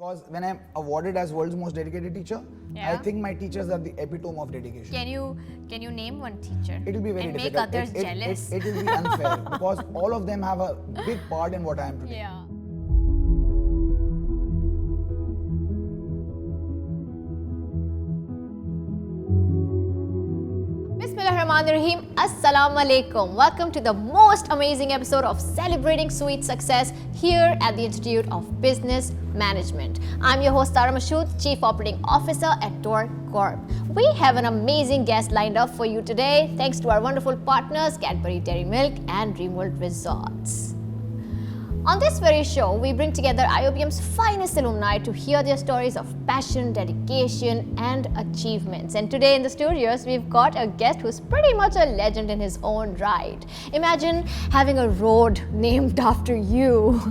Because when I'm awarded as world's most dedicated teacher, I think my teachers are the epitome of dedication. Can you name one teacher? It will be very and difficult. make others jealous. It will be unfair because all of them have a big part in what I am today. Yeah. Bismillahirrahmanirrahim. Assalamu alaikum. Welcome to the most amazing episode of Celebrating Sweet Success here at the Institute of Business Management. I'm your host Sarah Mashhood, Chief Operating Officer at Corp. We have an amazing guest lined up for you today thanks to our wonderful partners Cadbury Dairy Milk and Dreamworld Resorts. On this very show, we bring together IoBM's finest alumni to hear their stories of passion, dedication, and achievements. And today in the studios, we've got a guest who's pretty much a legend in his own right. Imagine having a road named after you.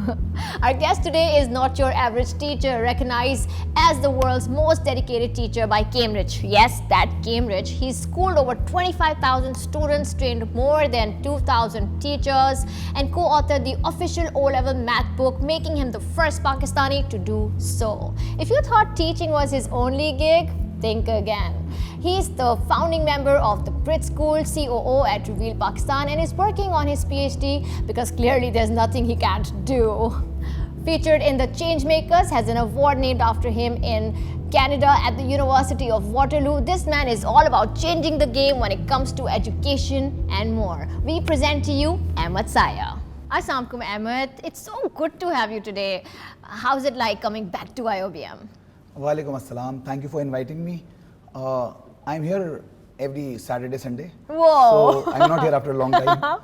Our guest today is not your average teacher, recognized as the world's most dedicated teacher by Cambridge. Yes, that Cambridge. He's schooled over 25,000 students, trained more than 2,000 teachers, and co-authored the official O-level math book, making him the first Pakistani to do so. If you thought teaching was his only gig, think again. He's the founding member of the Brit School, COO at Reveal Pakistan, and is working on his PhD because clearly there's nothing he can't do. Featured in The Changemakers, has an award named after him in Canada at the University of Waterloo. This man is all about changing the game when it comes to education and more. We present to you Ahmed Saya. Assalamu alaikum, Ahmed. It's so good to have you today. How's it like coming back to IoBM? Walaikum assalam. Thank you for inviting me. I'm here every Saturday, Sunday. Whoa! So I'm not here after a long time.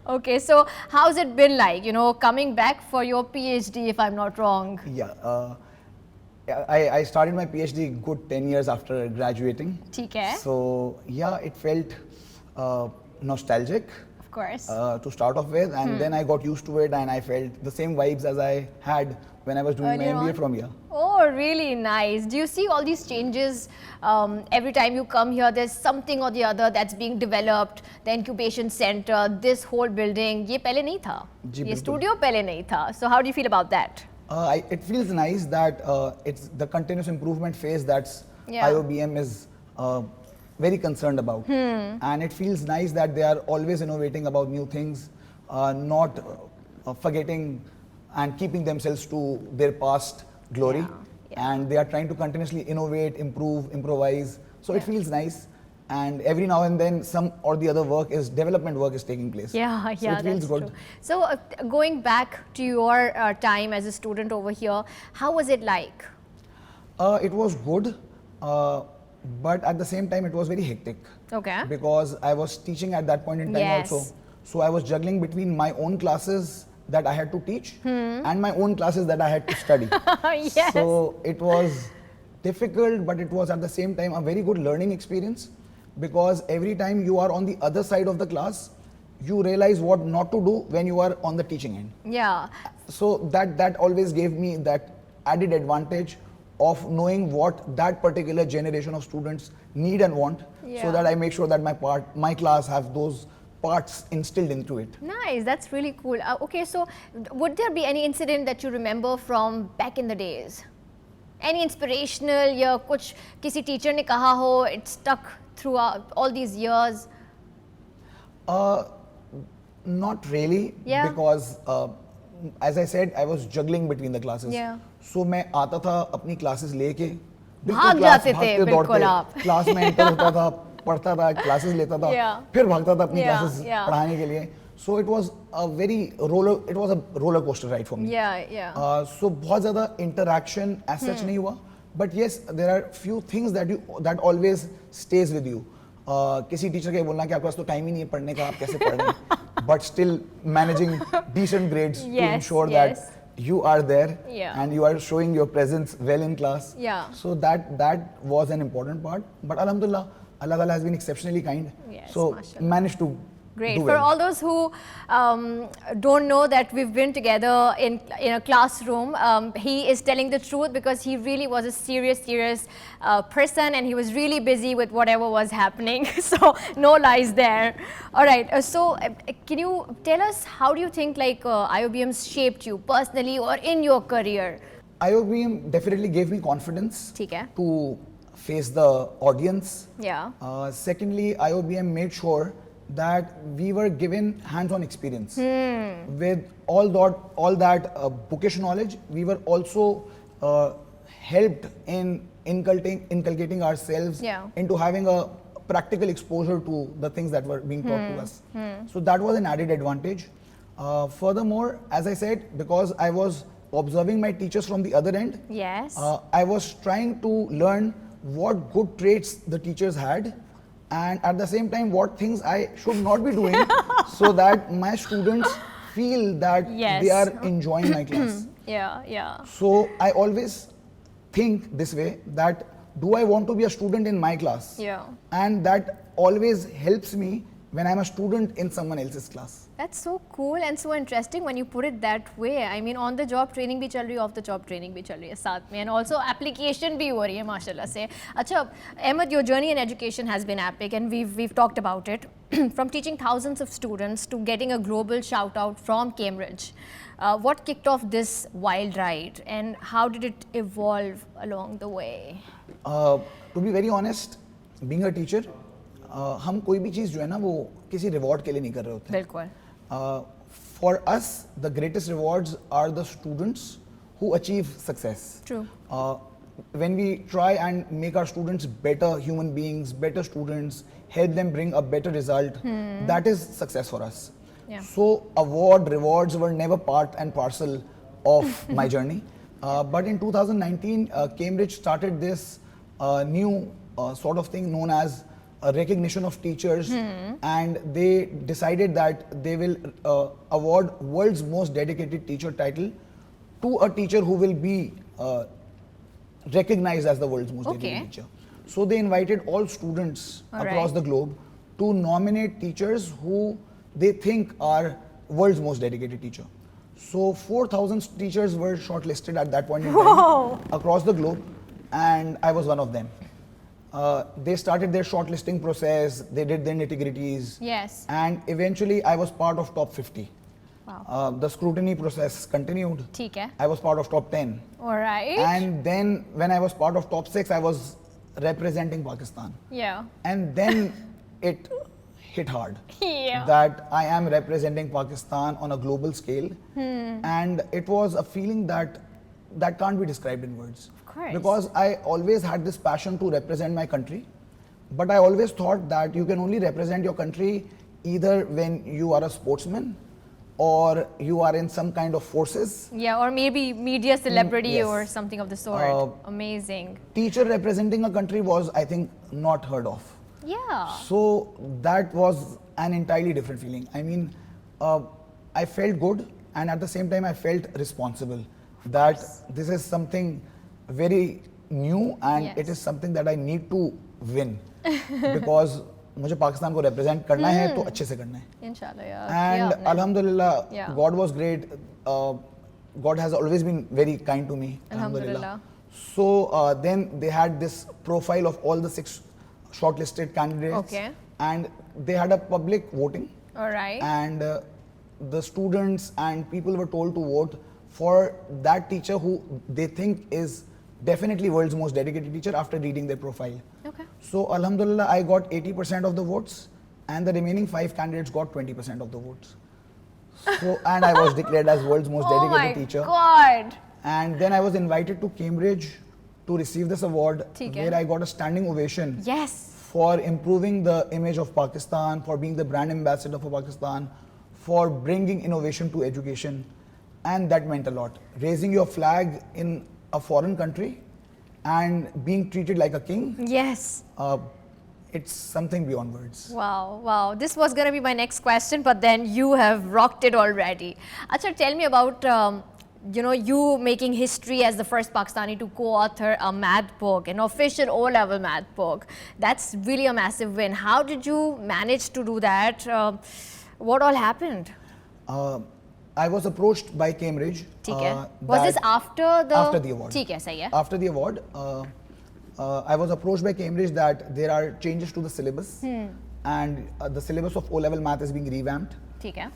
Okay, so how's it been like, coming back for your PhD, if I'm not wrong? Yeah. I started my PhD good 10 years after graduating. ठीक है. So yeah, it felt nostalgic. Of course. To start off with, and then I got used to it and I felt the same vibes as I had when I was doing my MBA from here. Oh, really nice. Do you see all these changes every time you come here? There's something or the other that's being developed. The incubation center, this whole building, ये पहले नहीं था. ये studio पहले नहीं था. So how do you feel about that? It feels nice that it's the continuous improvement phase that's IoBM is very concerned about, and it feels nice that they are always innovating about new things, not forgetting and keeping themselves to their past glory, and they are trying to continuously innovate, improve, improvise. So it feels nice, and every now and then some or the other development work is taking place. So it feels good. True. So going back to your time as a student over here, how was it like? It was good. But at the same time, it was very hectic. Okay. Because I was teaching at that point in time also. So I was juggling between my own classes that I had to teach and my own classes that I had to study. Yes. So it was difficult, but it was at the same time a very good learning experience, because every time you are on the other side of the class, you realize what not to do when you are on the teaching end. Yeah. So that always gave me that added advantage of knowing what that particular generation of students need and want, so that I make sure that my class have those parts instilled into it. Nice, that's really cool. Okay, so would there be any incident that you remember from back in the days? Any inspirational या कुछ किसी teacher ने कहा हो, it stuck throughout all these years? Not really, because as I said, I was juggling between the classes. So मैं आता था अपनी classes लेके, भाग जाते थे बिल्कुल आप. क्लास में एंटर होता था, पढ़ता था, classes लेता था, फिर भागता था अपनी classes पढ़ाने के लिए. So it was a roller coaster ride for me. So बहुत ज़्यादा interaction as such नहीं हुआ, but yes, there are few things that always stays with you. किसी टीचर के बोलना कि आपके पास तो टाइम ही नहीं है पढ़ने का, आप कैसे पढ़ रहे हैं? But still managing decent grades to ensure that you are there and you are showing your presence well in class. So that was an important part. But Alhamdulillah, Allah Ta'ala has been exceptionally kind. So managed to Great. For all those who don't know that we've been together in a classroom, he is telling the truth because he really was a serious person and he was really busy with whatever was happening. So no lies there. All right. So can you tell us how do you think IoBM's shaped you personally or in your career? IoBM definitely gave me confidence ठीक है. to face the audience. Yeah. Secondly, IoBM made sure that we were given hands-on experience. With all that bookish knowledge, we were also helped in inculcating ourselves into having a practical exposure to the things that were being taught to us. So that was an added advantage. Furthermore, as I said, because I was observing my teachers from the other end, Yes. I was trying to learn what good traits the teachers had, and at the same time what things I should not be doing so that my students feel that Yes. they are enjoying my class. Yeah. So I always think this way, that do I want to be a student in my class? Yeah. And that always helps me when I'm a student in someone else's class. That's so cool and so interesting when you put it that way. I mean, on the job training भी चल रही है, off the job training भी चल रही है साथ में, and also application भी हो रही है माशाल्लाह से. अच्छा, Ahmed, your journey in education has been epic, and we've talked about it. From teaching thousands of students to getting a global shout out from Cambridge. What kicked off this wild ride, and how did it evolve along the way? To be very honest, being a teacher, हम कोई भी चीज़ जो है ना वो किसी reward के लिए नहीं कर रहे होते. बिल्कुल. For us, the greatest rewards are the students who achieve success. True. When we try and make our students better human beings, better students, help them bring a better result, that is success for us. Yeah. So rewards were never part and parcel of my journey. But in 2019, Cambridge started this new sort of thing known as a recognition of teachers, and they decided that they will award world's most dedicated teacher title to a teacher who will be recognized as the world's most dedicated teacher. So they invited all students across the globe to nominate teachers who they think are world's most dedicated teacher. So 4,000 teachers were shortlisted at that point in time across the globe, and I was one of them. They started their shortlisting process, they did their nitty-gritties. Yes. And eventually I was part of top 50. Wow. The scrutiny process continued. ठीक है. I was part of top 10. All right. And then when I was part of top 6, I was representing Pakistan. Yeah. And then it hit hard. Yeah. That I am representing Pakistan on a global scale. And it was a feeling that can't be described in words. Of course. Because I always had this passion to represent my country, but I always thought that you can only represent your country either when you are a sportsman or you are in some kind of forces. Yeah, or maybe media celebrity yes. or something of the sort. Amazing. Teacher representing a country was, I think, not heard of. Yeah. So that was an entirely different feeling. I mean, I felt good, and at the same time I felt responsible. That this is something very new, and Yes. it is something that I need to win. Because मुझे पाकिस्तान को represent करना है तो अच्छे से करना है. Inshallah, yeah. And yeah, Alhamdulillah, Yeah. God was great. God has always been very kind to me. Alhamdulillah. So then they had this profile of all the 6 shortlisted candidates. Okay. And they had a public voting. All right. And the students and people were told to vote for that teacher who they think is definitely world's most dedicated teacher after reading their profile. Okay. So Alhamdulillah, I got 80% of the votes, and the remaining 5 candidates got 20% of the votes. So, and I was declared as world's most dedicated teacher. Oh my God. And then I was invited to Cambridge to receive this award, ठीक है. where I got a standing ovation Yes. for improving the image of Pakistan, for being the brand ambassador for Pakistan, for bringing innovation to education. And that meant a lot. Raising your flag in a foreign country and being treated like a king, Yes. it's something beyond words. Wow, wow. This was going to be my next question, but then you have rocked it already. Acha, tell me about, you making history as the first Pakistani to co-author a math book, an official O-level math book. That's really a massive win. How did you manage to do that? What all happened? I was approached by Cambridge. ठीक है. Was this after the award? ठीक है, सही है. After the award, I was approached by Cambridge that there are changes to the syllabus, and the syllabus of O-level math is being revamped. ठीक है.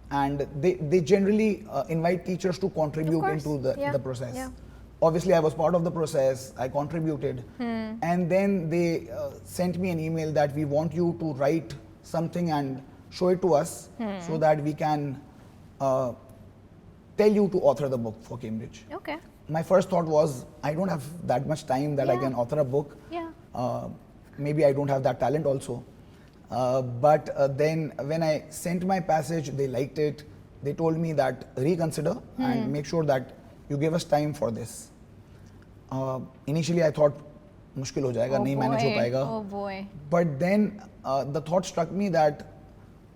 And they generally invite teachers to contribute into the process. Yeah. obviously I was part of the process, I contributed, and then they sent me an email that we want you to write something and show it to us so that we can tell you to author the book for Cambridge. Okay. My first thought was, I don't have that much time that I can author a book. Yeah. Maybe I don't have that talent also. But then when I sent my passage, they liked it. They told me that reconsider and make sure that you give us time for this. Initially I thought, मुश्किल हो जाएगा, नहीं manage हो पाएगा. Oh boy. But then the thought struck me that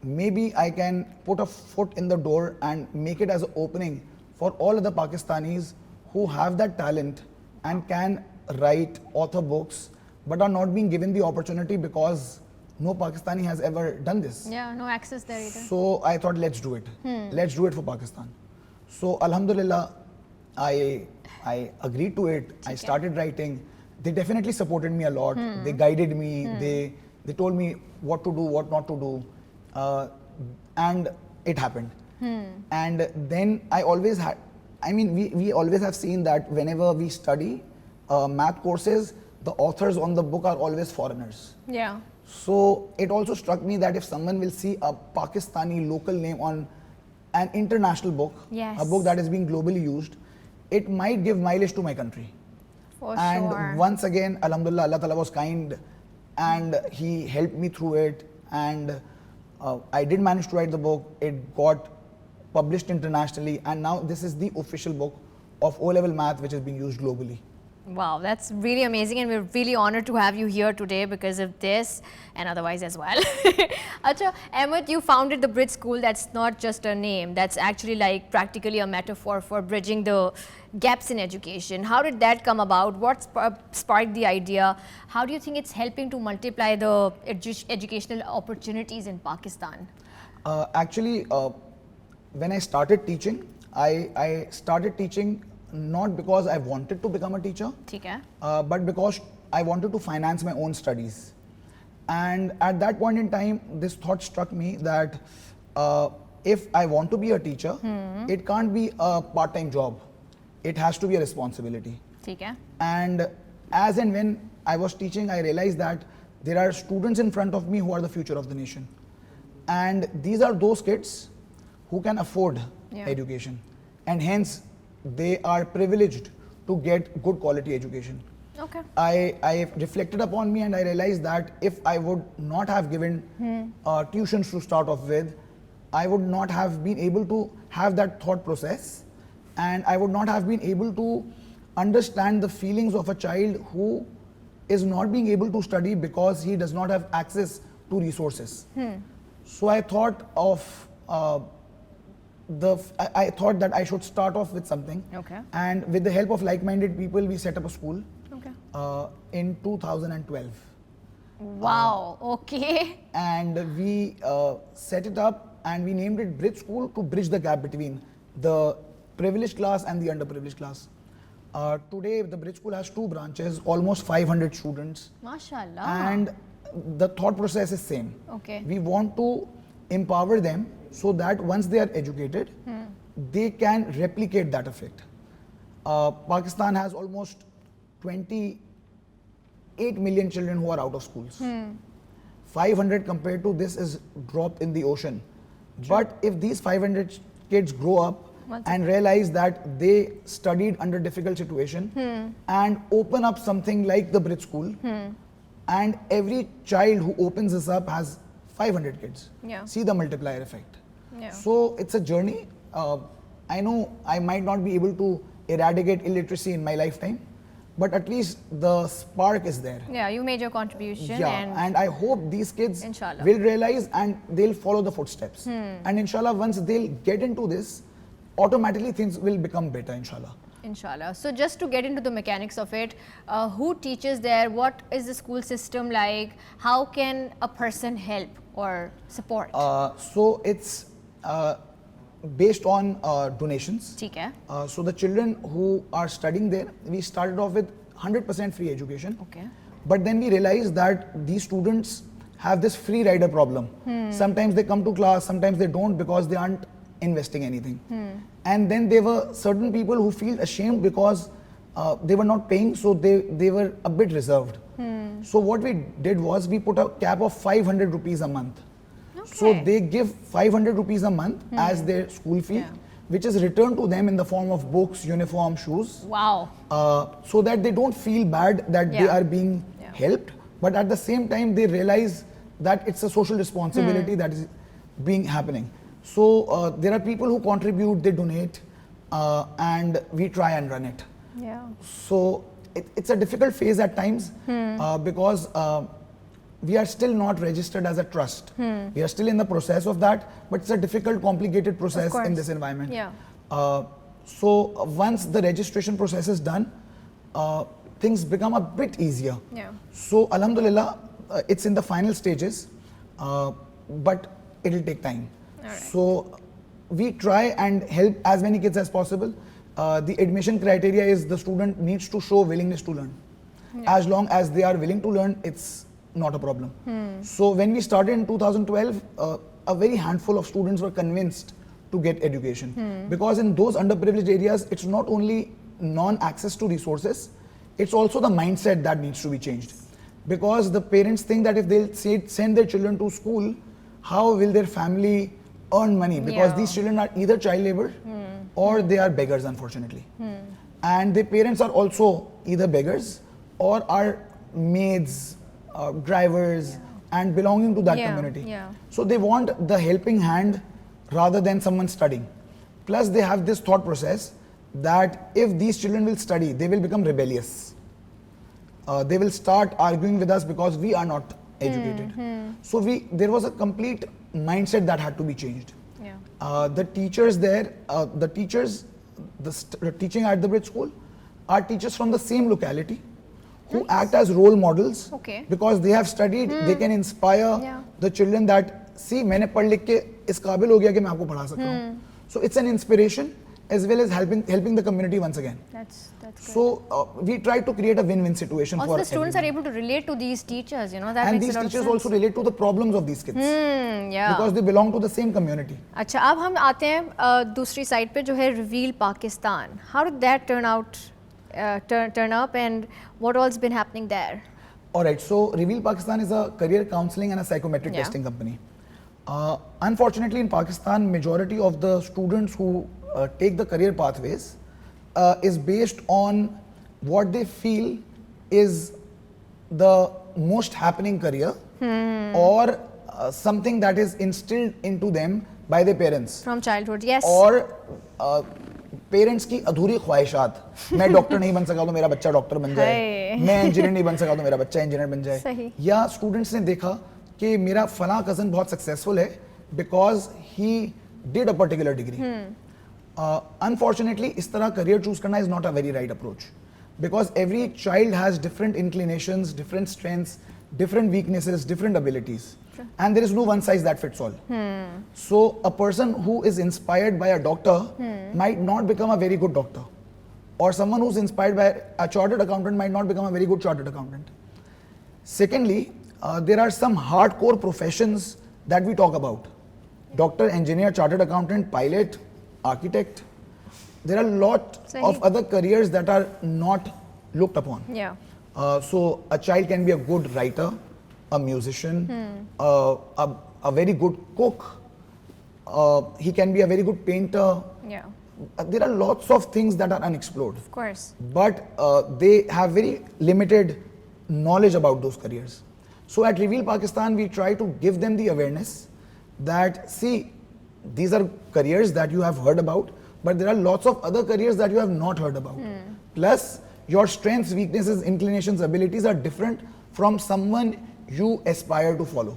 maybe I can put a foot in the door and make it as an opening for all of the Pakistanis who have that talent and can write, author books, but are not being given the opportunity because no Pakistani has ever done this. Yeah, no access there either. So I thought, let's do it. Let's do it for Pakistan. So Alhamdulillah, I agreed to it. I started writing. They definitely supported me a lot. They guided me. They told me what to do, what not to do. And it happened. And then I always had, I mean, we always have seen that whenever we study math courses, the authors on the book are always foreigners. Yeah. So it also struck me that if someone will see a Pakistani local name on an international book, a book that is being globally used, it might give mileage to my country. For and sure. Once again, Alhamdulillah, Allah Ta'ala was kind and He helped me through it, and I did manage to write the book. It got published internationally, and now this is the official book of O-level math which is being used globally. Wow, that's really amazing, and we're really honored to have you here today because of this and otherwise as well. Acha, Ahmed, you founded the Bridge School. That's not just a name, that's actually like practically a metaphor for bridging the gaps in education. How did that come about? What sparked the idea? How do you think it's helping to multiply the educational opportunities in Pakistan? Actually, when I started teaching, I started teaching not because I wanted to become a teacher, but because I wanted to finance my own studies. And at that point in time, this thought struck me that if I want to be a teacher, it can't be a part-time job. It has to be a responsibility. And as and when I was teaching, I realized that there are students in front of me who are the future of the nation. And these are those kids who can afford education. And hence, they are privileged to get good quality education. Okay. I reflected upon me and I realized that if I would not have given tuitions to start off with, I would not have been able to have that thought process, and I would not have been able to understand the feelings of a child who is not being able to study because he does not have access to resources. So I thought of I thought that I should start off with something. And with the help of like-minded people, we set up a school in 2012. Wow, okay. And we set it up and we named it Bridge School to bridge the gap between the privileged class and the underprivileged class. Today, the Bridge School has 2 branches, almost 500 students. MashaAllah. And the thought process is same. We want to empower them so that once they are educated, they can replicate that effect. Pakistan has almost 28 million children who are out of schools. 500 compared to this is drop in the ocean. But if these 500 kids grow up and realize that they studied under difficult situation and open up something like the Bridge School, and every child who opens this up has 500 kids. See the multiplier effect. So it's a journey. I know I might not be able to eradicate illiteracy in my lifetime, but at least the spark is there. You made your contribution. And I hope these kids Inshallah will realize and they'll follow the footsteps. And inshallah, once they'll get into this, automatically things will become better, inshallah. Inshallah. So just to get into the mechanics of it, who teaches there? What is the school system like? How can a person help or support? So it's based on donations. So the children who are studying there, we started off with 100% free education. But then we realized that these students have this free rider problem. Sometimes they come to class, sometimes they don't because they aren't investing anything. And then there were certain people who feel ashamed because they were not paying, so they were a bit reserved. So what we did was we put a cap of 500 rupees a month. Okay. So they give 500 rupees a month as their school fee, which is returned to them in the form of books, uniform, shoes. Wow. So that they don't feel bad that they are being helped, but at the same time they realize that it's a social responsibility that is happening. So there are people who contribute, they donate, and we try and run it. Yeah. So it's a difficult phase at times because we are still not registered as a trust. We are still in the process of that, but it's a difficult, complicated process in this environment. Yeah. So once the registration process is done, things become a bit easier. Yeah. So Alhamdulillah, it's in the final stages, but it'll take time. All right. So we try and help as many kids as possible. The admission criteria is the student needs to show willingness to learn. As long as they are willing to learn, it's not a problem. So when we started in 2012, a very handful of students were convinced to get education. Because in those underprivileged areas, it's not only non-access to resources, it's also the mindset that needs to be changed. Because the parents think that if they'll send their children to school, how will their family earn money? Because these children are either child labor or they are beggars, unfortunately. And their parents are also either beggars or are maids, drivers, and belonging to that community. So they want the helping hand rather than someone studying. Plus they have this thought process that if these children will study, they will become rebellious. They will start arguing with us because we are not educated. So there was a complete mindset that had to be changed. The teachers there, the teaching at the Bridge School are teachers from the same locality who act as role models because they have studied, they can inspire the children that, see, मैंने पढ़ लिख के इस काबिल हो गया कि मैं आपको पढ़ा सकता हूँ. So it's an inspiration as well as helping the community once again. That's great. So we try to create a win-win situation also for the students everyone. are able to relate to these teachers, you know, that And makes these a lot of teachers sense. also relate to the problems of these kids yeah. because they belong to the same community. अच्छा, अब हम आते हैं दूसरी side पे जो है Reveal Pakistan. How did that turn up, and what all's been happening there? Alright, so Reveal Pakistan is a career counseling and a psychometric testing company. Unfortunately, in Pakistan, majority of the students who take the career pathways is based on what they feel is the most happening career or something that is instilled into them by their parents. From childhood, yes. और parents की अधूरी ख्वाहिशात, मैं doctor नहीं बन सका तो मेरा बच्चा डॉक्टर बन जाए, मैं इंजीनियर नहीं बन सका तो मेरा बच्चा इंजीनियर बन जाए, या स्टूडेंट्स ने देखा कि मेरा फला कजन बहुत सक्सेसफुल है because he did a particular degree. Unfortunately इस तरह करियर चूज करना is not a very right approach because every child has different inclinations, different strengths, different weaknesses, different abilities, and there is no one size that fits all. So a person who is inspired by a doctor might not become a very good doctor, or someone who's inspired by a chartered accountant might not become a very good chartered accountant. Secondly, there are some hardcore professions that we talk about: doctor, engineer, chartered accountant, pilot, architect. There are a lot of other careers that are not looked upon. So a child can be a good writer, a musician, a very good cook, he can be a very good painter. There are lots of things that are unexplored. Of course. But they have very limited knowledge about those careers. So at Reveal Pakistan, we try to give them the awareness that, see, these are careers that you have heard about, but there are lots of other careers that you have not heard about. Plus, your strengths, weaknesses, inclinations, abilities are different from someone you aspire to follow.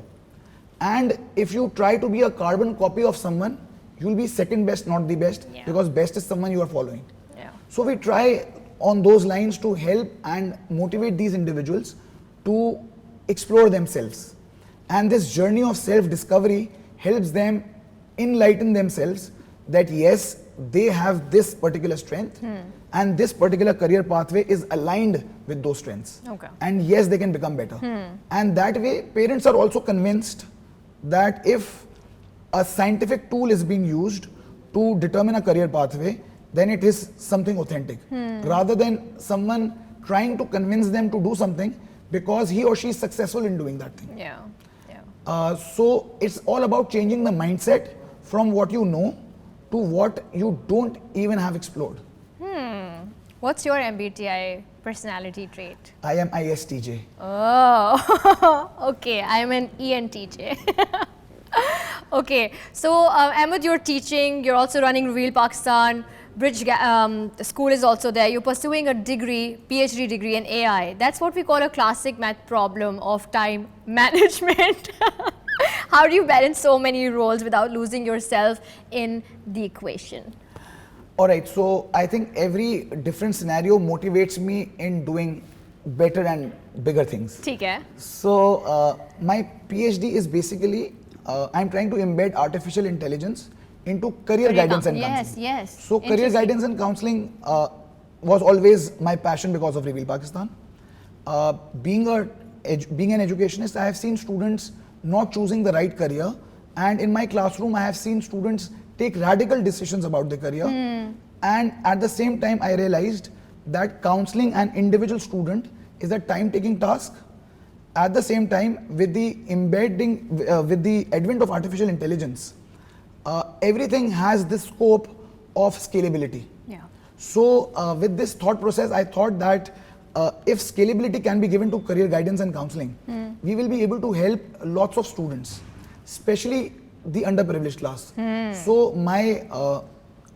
And if you try to be a carbon copy of someone, you will be second best, not the best, because best is someone you are following. So we try on those lines to help and motivate these individuals to explore themselves. And this journey of self-discovery helps them enlighten themselves that yes, they have this particular strength and this particular career pathway is aligned with those strengths. And yes, they can become better. And that way, parents are also convinced that if a scientific tool is being used to determine a career pathway, then it is something authentic. Rather than someone trying to convince them to do something because he or she is successful in doing that thing. So it's all about changing the mindset from what you know to what you don't even have explored. What's your MBTI personality trait? I am ISTJ. Oh, okay. I am an ENTJ. Okay. So, Ahmed, you're teaching. You're also running Reveal Pakistan. School is also there. You're pursuing a degree, PhD degree in AI. That's what we call a classic math problem of time management. How do you balance so many roles without losing yourself in the equation? Alright, so I think every different scenario motivates me in doing better and bigger things. ठीक है. So my PhD is basically, I'm trying to embed artificial intelligence into career guidance and counseling. Yes. So career guidance and counseling was always my passion because of Reveal Pakistan. Being an educationist, I have seen students not choosing the right career, and in my classroom I have seen students take radical decisions about their career, and at the same time I realized that counseling an individual student is a time-taking task. At the same time, with the advent of artificial intelligence, everything has this scope of scalability. So with this thought process, I thought that if scalability can be given to career guidance and counseling, we will be able to help lots of students, especially the underprivileged class. So my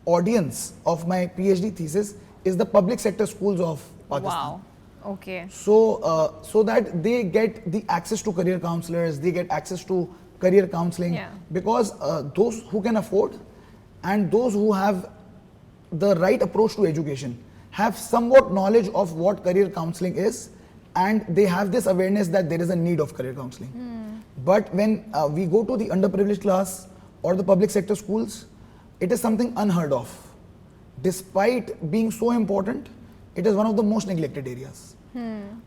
audience of my PhD thesis is the public sector schools of Pakistan. Wow. Okay. So that they get the access to career counselors, they get access to career counseling, because those who can afford and those who have the right approach to education have somewhat knowledge of what career counseling is, and they have this awareness that there is a need of career counseling. But when we go to the underprivileged class or the public sector schools, it is something unheard of. Despite being so important, it is one of the most neglected areas.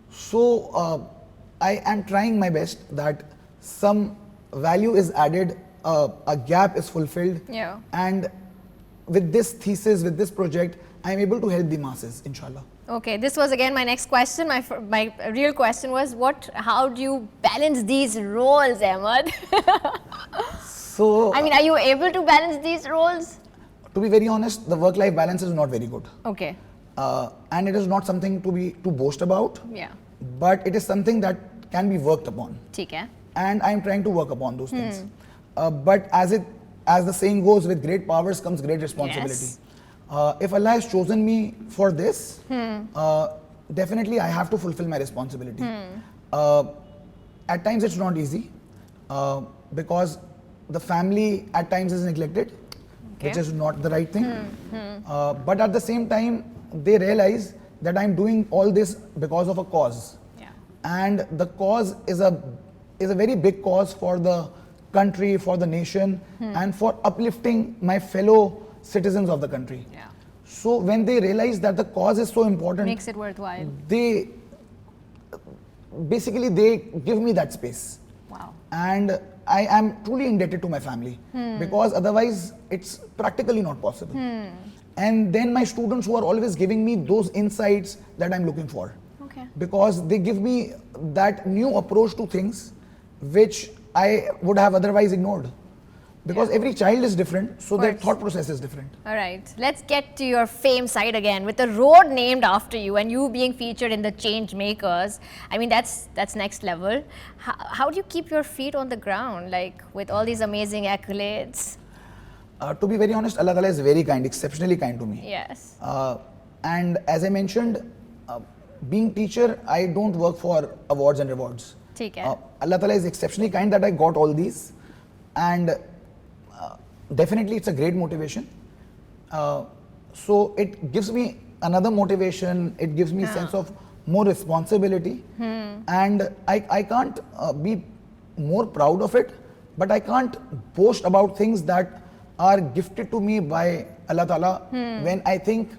So I am trying my best that some value is added, a gap is fulfilled, and with this thesis, with this project, I am able to help the masses, inshallah. Okay, this was again my next question. My real question was, how do you balance these roles, Ahmed? So, I mean, are you able to balance these roles? To be very honest, the work-life balance is not very good. Okay. And it is not something to boast about. But it is something that can be worked upon. ठीक है. And I am trying to work upon those things. But as the saying goes, with great powers comes great responsibility. If Allah has chosen me for this, definitely I have to fulfill my responsibility. At times it's not easy, because the family at times is neglected, which is not the right thing. But at the same time, they realize that I'm doing all this because of a cause. And the cause is a very big cause for the country, for the nation, and for uplifting my fellow citizens of the country. So when they realize that the cause is so important, makes it worthwhile. They give me that space. Wow. And I am truly indebted to my family, because otherwise it's practically not possible. And then my students who are always giving me those insights that I'm looking for. Because they give me that new approach to things which I would have otherwise ignored. Because every child is different, so their thought process is different. All right, let's get to your fame side again. With a road named after you and you being featured in the Change Makers, I mean, that's next level. How do you keep your feet on the ground, like with all these amazing accolades? To be very honest, Allah Ta'ala is very kind, exceptionally kind to me. Yes. And as I mentioned, being teacher, I don't work for awards and rewards. ठीक है. Allah Ta'ala is exceptionally kind that I got all these, and definitely it's a great motivation. So it gives me another motivation, it gives me a sense of more responsibility, and I can't be more proud of it, but I can't boast about things that are gifted to me by Allah Ta'ala when I think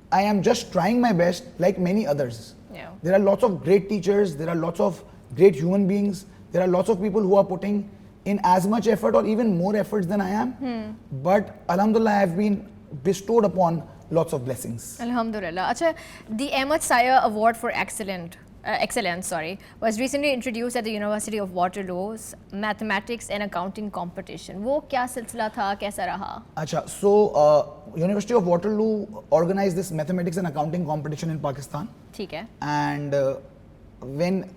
I am just trying my best like many others. There are lots of great teachers, there are lots of great human beings, there are lots of people who are putting in as much effort or even more efforts than I am. But Alhamdulillah, I have been bestowed upon lots of blessings. Alhamdulillah. Acha, the Ahmed Saya Award for Excellence was recently introduced at the University of Waterloo's Mathematics and Accounting competition. वो क्या सिलसिला था, कैसा रहा? अच्छा, so University of Waterloo organized this Mathematics and Accounting competition in Pakistan. ठीक है. And when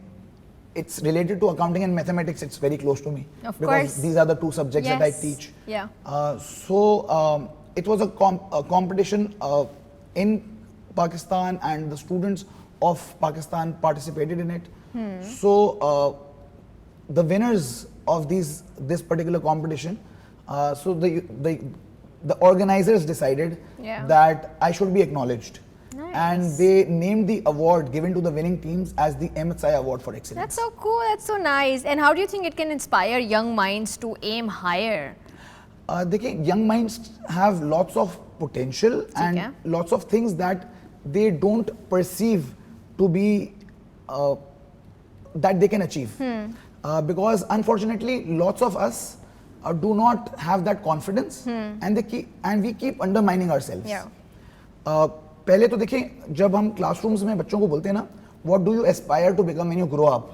it's related to accounting and mathematics, it's very close to me. Of because course. These are the two subjects that I teach. Yeah. So it was a competition in Pakistan, and the students of Pakistan participated in it. So the winners of this particular competition, so the organizers decided that I should be acknowledged. Nice. And they named the award given to the winning teams as the Ahmed Saya Award for Excellence. That's so cool, that's so nice. And how do you think it can inspire young minds to aim higher? देखिए, young minds have lots of potential and lots of things that they don't perceive to be that they can achieve. Because unfortunately, lots of us do not have that confidence, and we keep undermining ourselves. पहले तो देखिए, जब हम classrooms में बच्चों को बोलते हैं ना, what do you aspire to become when you grow up?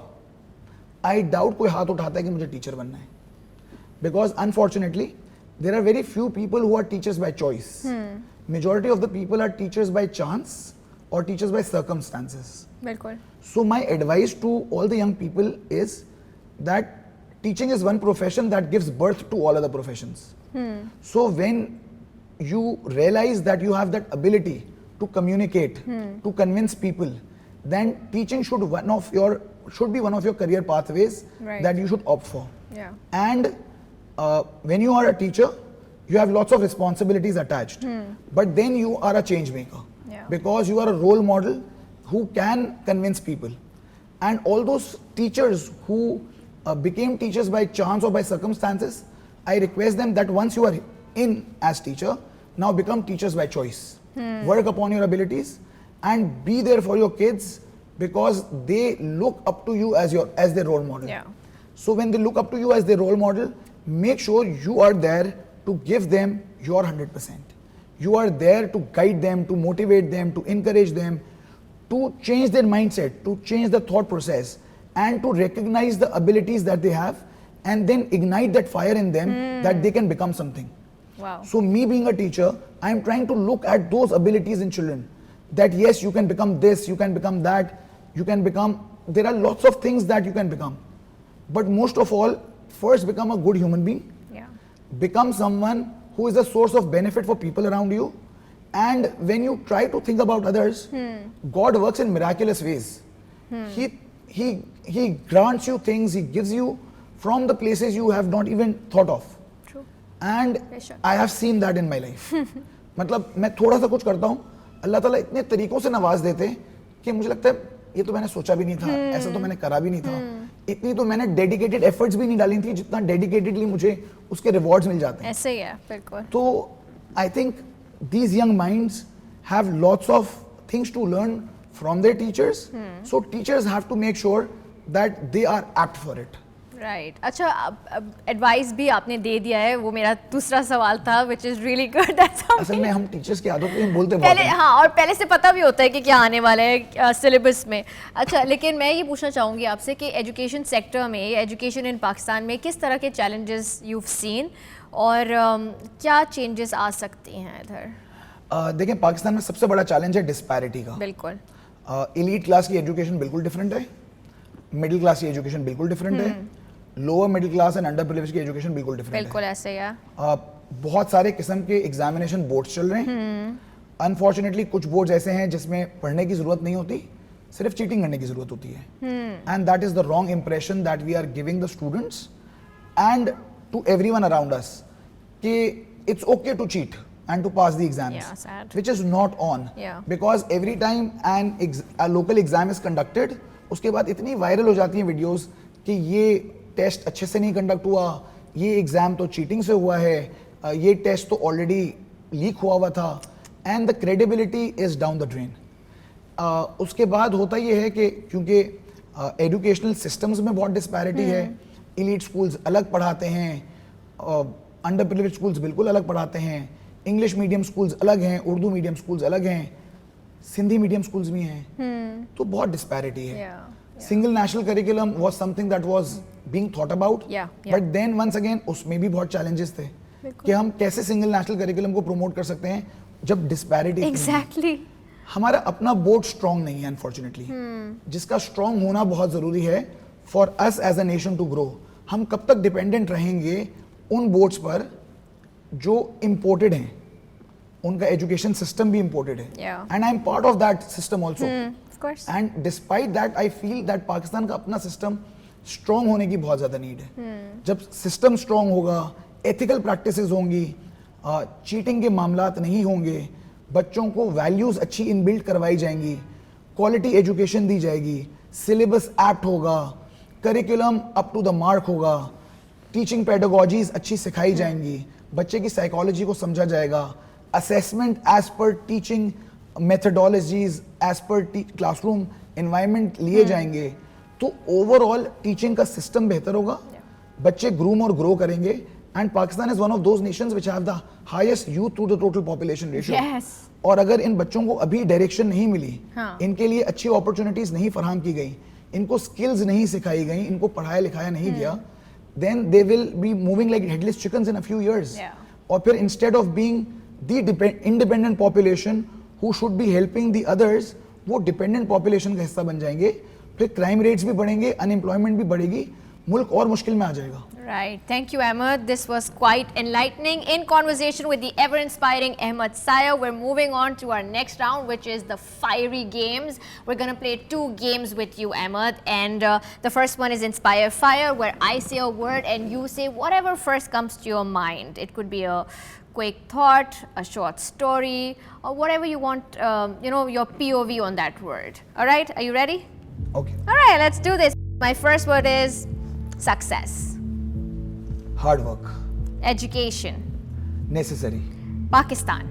I doubt कोई हाथ उठाता है कि मुझे टीचर बनना है. Because unfortunately, there are very few people who are teachers by choice. Majority of the people are teachers by chance or teachers by circumstances. बिल्कुल. So my advice to all the young people is that teaching is one profession that gives birth to all other professions. So when you realize that you have that ability to communicate, to convince people, then teaching should be one of your career pathways that you should opt for. And when you are a teacher, you have lots of responsibilities attached, but then you are a change maker because you are a role model who can convince people. And all those teachers who became teachers by chance or by circumstances, I request them that once you are in as teacher, now become teachers by choice. Work upon your abilities and be there for your kids because they look up to you as their role model. So when they look up to you as their role model, make sure you are there to give them your 100%. You are there to guide them, to motivate them, to encourage them, to change their mindset, to change the thought process, and to recognize the abilities that they have and then ignite that fire in them that they can become something. Wow. So me being a teacher, I am trying to look at those abilities in children. That yes, you can become this, you can become that, there are lots of things that you can become. But most of all, first become a good human being. Become someone who is a source of benefit for people around you. And when you try to think about others, God works in miraculous ways. He grants you things, He gives you from the places you have not even thought of. And I have seen that in my life. मतलब मैं थोड़ा सा कुछ करता हूँ, अल्लाह ताला इतने तरीकों से नवाज देते हैं कि मुझे लगता है ये तो मैंने सोचा भी नहीं था, ऐसा तो मैंने करा भी नहीं था, इतनी तो मैंने डेडिकेटेड एफर्ट्स भी नहीं डाली थी जितना डेडिकेटेडली मुझे उसके रिवॉर्ड्स मिल जाते हैं. ऐसे ही है, बिल्कुल. तो I think these young minds have lots of things to learn from their teachers. So teachers have to make sure that they are apt for it. Right. अच्छा, एडवाइस भी आपने दे दिया है, वो मेरा दूसरा सवाल था, which is really good. असल में हम टीचर्स की आदत में बोलते पहले, हाँ, और पहले से पता भी होता है कि क्या आने वाला है सिलेबस में. अच्छा, लेकिन मैं ये पूछना चाहूँगी आपसे कि एजुकेशन सेक्टर में, एजुकेशन इन पाकिस्तान में किस तरह के चैलेंजेस यू हैव सीन और क्या चेंजेस आ सकती हैं इधर? देखिए, पाकिस्तान में सबसे बड़ा चैलेंज है डिस्पैरिटी का. बिल्कुल. एलीट क्लास की एजुकेशन बिल्कुल डिफरेंट है, मिडिल क्लास की एजुकेशन बिल्कुल डिफरेंट है, lower middle class and under privilege की एजुकेशन बिल्कुल डिफरेंट है. बिल्कुल ऐसे ही है. बहुत सारे किस्म के एग्जामिनेशन बोर्ड्स चल रहे हैं. अनफॉर्चुनेटली कुछ बोर्ड्स ऐसे हैं जिसमें पढ़ने की जरूरत नहीं होती, सिर्फ चीटिंग करने की जरूरत होती है. And that is the wrong impression that we are giving the students and to everyone around us कि it's okay to cheat and to pass the exams, which is not on. Because every time a local exam is conducted, उसके बाद इतनी viral हो जाती हैं videos कि ये test अच्छे से नहीं कंडक्ट हुआ, ये एग्जाम तो चीटिंग से हुआ है, ये टेस्ट तो ऑलरेडी लीक हुआ था, and the credibility is down the drain. उसके बाद होता ये है कि क्योंकि एजुकेशनल सिस्टम्स में बहुत डिस्पैरिटी है, एलीट स्कूल्स अलग पढ़ाते हैं, अंडर प्रिविलेज्ड स्कूल्स बिल्कुल अलग पढ़ाते हैं, इंग्लिश मीडियम स्कूल्स अलग हैं, उर्दू मीडियम स्कूल्स अलग हैं, सिंधी मीडियम स्कूल्स भी हैं, तो बहुत डिस्पैरिटी है. Single national curriculum was something that was being thought about, but then once again उसमें भी बहुत चैलेंजेस थे कि हम कैसे सिंगल नेशनल करिकुलम को प्रमोट कर सकते हैं जब डिस्पैरिटी. एग्जैक्टली. हमारा अपना बोर्ड स्ट्रॉन्ग नहीं है अनफॉर्चुनेटली, जिसका स्ट्रॉन्ग होना बहुत जरूरी है for us as a nation to grow. हम कब तक डिपेंडेंट रहेंगे उन बोर्ड्स पर जो इम्पोर्टेड हैं, उनका एजुकेशन सिस्टम भी इम्पोर्टेड है, and I am part of that system also. And despite that I feel that Pakistan का अपना सिस्टम स्ट्रॉन्ग होने की बहुत ज्यादा नीड है. जब सिस्टम स्ट्रॉन्ग होगा, एथिकल प्रैक्टिसेस होंगी, चीटिंग के मामलात नहीं होंगे, बच्चों को वैल्यूज अच्छी इनबिल्ट करवाई जाएंगी, क्वालिटी एजुकेशन दी जाएगी, सिलेबस एप्ट होगा, curriculum up to the mark होगा, टीचिंग पेडागोजीज अच्छी सिखाई जाएंगी, बच्चे की साइकोलॉजी को समझा जाएगा, assessment as per teaching methodologies as per classroom environment लिए जाएंगे, तो ओवरऑल टीचिंग का सिस्टम बेहतर होगा, बच्चे ग्रूम और ग्रो करेंगे. And Pakistan is one of those nations which have the highest youth to the total population ratio. और अगर इन बच्चों को अभी डायरेक्शन नहीं मिली, इनके लिए अच्छी अपॉर्चुनिटीज नहीं फराहम की गई, इनको स्किल्स नहीं सिखाई गई, इनको पढ़ाया लिखाया नहीं गया, then they will be moving like headless chickens in a few years. और फिर instead of being the independent population who should be helping the others, वो dependent population का हिस्सा बन जाएंगे, फिर crime rates भी बढ़ेंगे, unemployment भी बढ़ेगी, मुल्क और मुश्किल में आ जाएगा. Right. Thank you, Ahmed. This was quite enlightening. In conversation with the ever-inspiring Ahmed Saya, we're moving on to our next round, which is the fiery games. We're going to play 2 games with you, Ahmed. And the first one is Inspire Fire, where I say a word and you say whatever first comes to your mind. It could be a quick thought, a short story, or whatever you want, your POV on that word. All right? Are you ready? Okay. All right, let's do this. My first word is success. Hard work. Education. Necessary. Pakistan.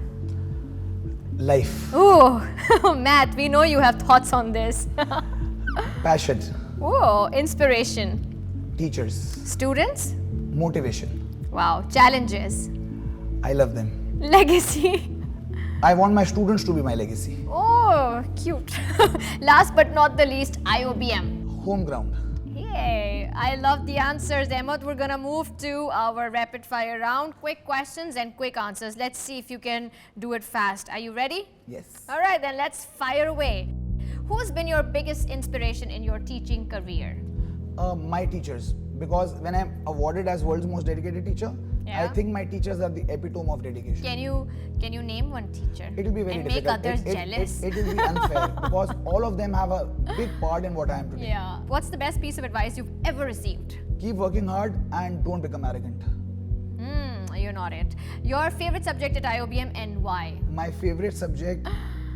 Life. Ooh, Matt, we know you have thoughts on this. Passion. Oh, inspiration. Teachers. Students. Motivation. Wow, challenges. I love them. Legacy. I want my students to be my legacy. Oh, cute. Last but not the least, IoBM. Home ground. Yay, I love the answers, Ahmed. We're gonna move to our rapid fire round. Quick questions and quick answers. Let's see if you can do it fast. Are you ready? Yes. All right, then let's fire away. Who's been your biggest inspiration in your teaching career? My teachers, because when I'm awarded as world's most dedicated teacher, I think my teachers are the epitome of dedication. Can you name one teacher? It will be very difficult. And make others jealous. It will be unfair because all of them have a big part in what I am today. Yeah. What's the best piece of advice you've ever received? Keep working hard and don't become arrogant. You're not it. Your favorite subject at IoBM and why? My favorite subject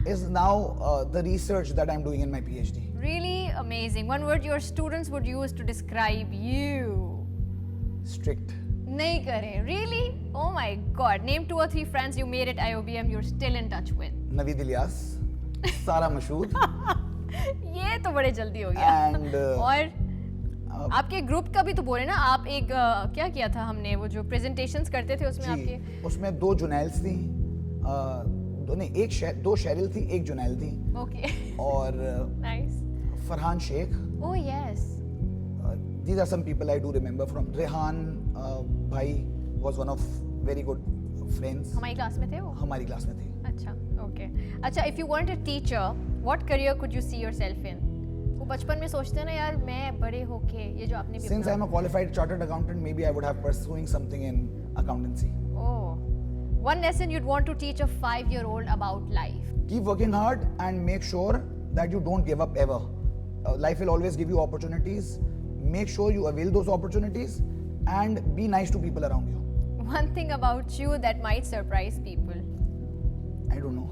is now the research that I'm doing in my PhD. Really amazing. One word your students would use to describe you. Strict. Nahi kare. Really? Oh my God. Name 2 or 3 friends you made at IoBM you're still in touch with. Naveed Ilyas, Sarah Mashhood. ये तो बड़े जल्दी हो गया. And और आपके group का भी तो बोले ना, आप एक क्या किया था हमने, वो जो प्रेजेंटेशंस करते थे उसमें आपके, उसमें 2 जुनैल्स थी, दो शेरिल थी, एक जुनैल थी. ओके. और nice. Farhan Shaikh. Oh yes. These are some people I do remember from. Rehan bhai was one of very good friends. हमारी क्लास में थे वो? हमारी क्लास में थे. अच्छा, okay. अच्छा, if you weren't a teacher, what career could you see yourself in? वो बचपन में सोचते हैं ना यार, मैं बड़े होके ये जो आपने भी. Since I am a qualified chartered accountant, maybe I would have pursuing something in accountancy. Oh, one lesson you'd want to teach a 5-year-old about life. Keep working hard and make sure that you don't give up ever. Life will always give you opportunities. Make sure you avail those opportunities and be nice to people around you. One thing about you that might surprise people. I don't know.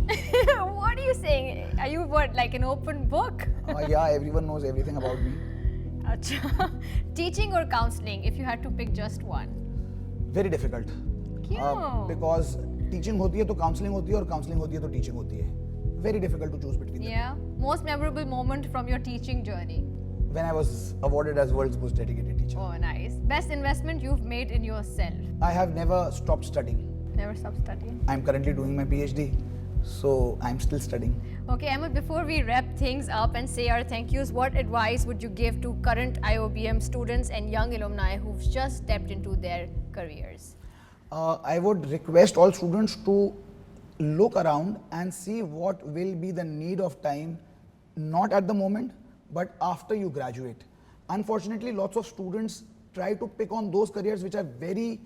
What are you saying? Are you what, like an open book? Yeah, everyone knows everything about me. Achha. Teaching or counseling, if you had to pick just one? Very difficult. क्यों? Because teaching होती है तो counseling होती है और counseling होती है तो teaching होती है. Very difficult to choose between them. Yeah. Most memorable moment from your teaching journey? When I was awarded as world's most dedicated teacher. Oh, nice. Best investment you've made in yourself? I have never stopped studying. Never stop studying. I'm currently doing my PhD, so I'm still studying. Okay, Ahmed, before we wrap things up and say our thank yous, what advice would you give to current IoBM students and young alumni who've just stepped into their careers? I would request all students to look around and see what will be the need of time, not at the moment, but after you graduate. Unfortunately, lots of students try to pick on those careers which are very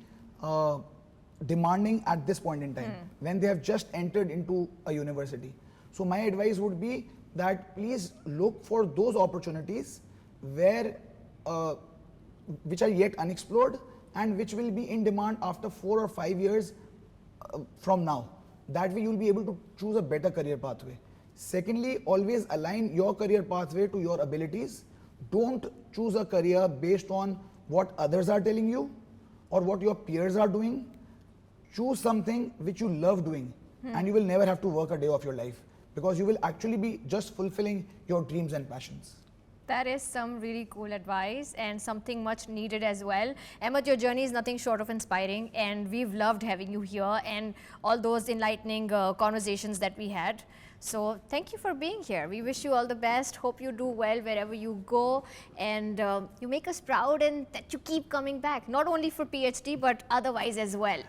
demanding at this point in time, when they have just entered into a university. So my advice would be that please look for those opportunities where which are yet unexplored and which will be in demand after 4 or 5 years from now. That way you will be able to choose a better career pathway. Secondly, always align your career pathway to your abilities. Don't choose a career based on what others are telling you or what your peers are doing. Choose something which you love doing, and you will never have to work a day of your life, because you will actually be just fulfilling your dreams and passions. That is some really cool advice and something much needed as well. Ahmed, your journey is nothing short of inspiring, and we've loved having you here and all those enlightening conversations that we had. So thank you for being here. We wish you all the best. Hope you do well wherever you go, and you make us proud and that you keep coming back, not only for PhD but otherwise as well.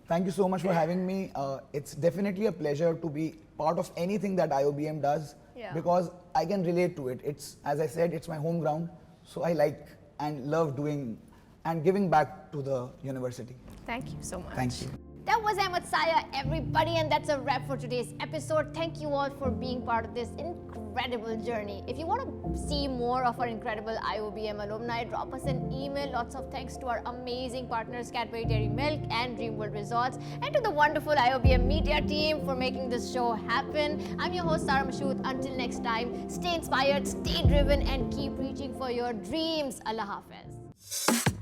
Thank you so much for having me. It's definitely a pleasure to be part of anything that IoBM does, because I can relate to it. It's, as I said, it's my home ground, so I like and love doing and giving back to the university. Thank you so much. Thank you. That was Ahmed Saya, everybody, and that's a wrap for today's episode. Thank you all for being part of this incredible journey. If you want to see more of our incredible IoBM alumni, drop us an email. Lots of thanks to our amazing partners, Cadbury Dairy Milk and Dreamworld Resorts, and to the wonderful IoBM media team for making this show happen. I'm your host, Sarah Mashhood. Until next time, stay inspired, stay driven, and keep reaching for your dreams. Allah Hafiz.